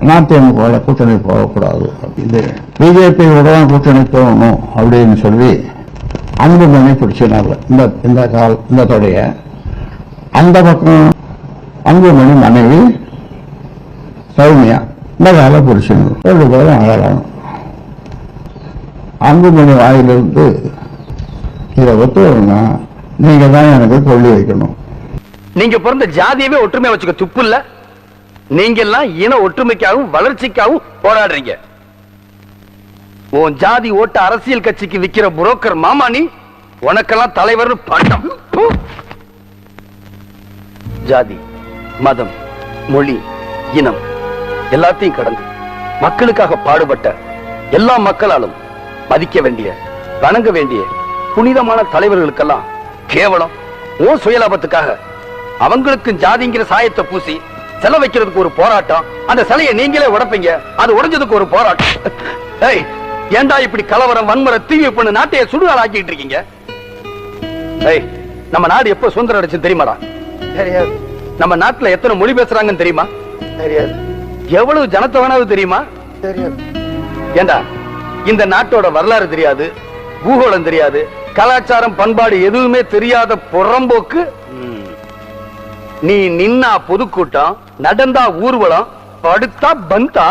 அதிமுக கூட்டணி போகக்கூடாது, இது பிஜேபியோட தான் கூட்டணி போகணும் அப்படின்னு சொல்லி அன்புமணி பிடிச்சினாங்க. இந்த தொடைய அந்த பக்கம் அன்புமணி மனைவி சௌமியா இந்த வேலை பிடிச்சிருந்தோம். 2 பேரும் அழகான அன்புமணி வாயிலிருந்து இதை ஒத்துவா நீங்க தான் எனக்கு சொல்லி வைக்கணும். நீங்க பிறந்த ஜாதியவே ஒற்றுமையா வச்சுக்க துப்பு இல்ல. நீங்க எல்லாம் இன ஒற்றுமைக்காகவும் வளர்ச்சிக்காகவும் போராடுறீங்க. உன் ஜாதி ஓட்ட அரசியல் கட்சிக்கு விக்கிற புரோக்கர் மாமா நீ, உனக்கெல்லாம் தலைவர் பட்டம். ஜாதி, மதம், மொழி, இனம் எல்லாத்தையும் கடந்து மக்களுக்காக பாடுபட்ட எல்லா மக்களாலும் மதிக்க வேண்டிய வணங்க வேண்டிய புனிதமான தலைவர்களுக்கெல்லாம் கேவலம் உன் சுயலாபத்துக்காக அவங்களுக்கு ஜாதிங்கிற சாயத்தை பூசி சிலை வைக்கிறதுக்கு ஒரு போராட்டம். அந்த சிலையை நீங்களே உடைப்பீங்க, அது உடைஞ்சதுக்கு ஒரு போராட்டம். ஏய், ஏண்டா இப்படி கலவரம் வன்முறை தீவிர நாட்டையே சுடுகாடு ஆக்கிட்டு இருக்கீங்க? ஏய், நம்ம நாடு எப்ப சுதந்திரம் அடைச்சு தெரியுமாடா? தெரியாது. நம்ம நாட்டுல எத்தனை மொழி பேசுறாங்கன்னு தெரியுமா? தெரியாது. எவ்வளவு ஜனத்தொகையாவது தெரியுமா? தெரியாது. ஏண்டா இந்த நாட்டோட வரலாறு தெரியாது, பூகோளம் தெரியாது, கலாச்சாரம் பண்பாடு எதுவுமே தெரியாத புறம்போக்கு நீ. நின்னா பொதுக்கூட்டம், நடந்தா ஊர்வலம், படுத்தா பந்தா.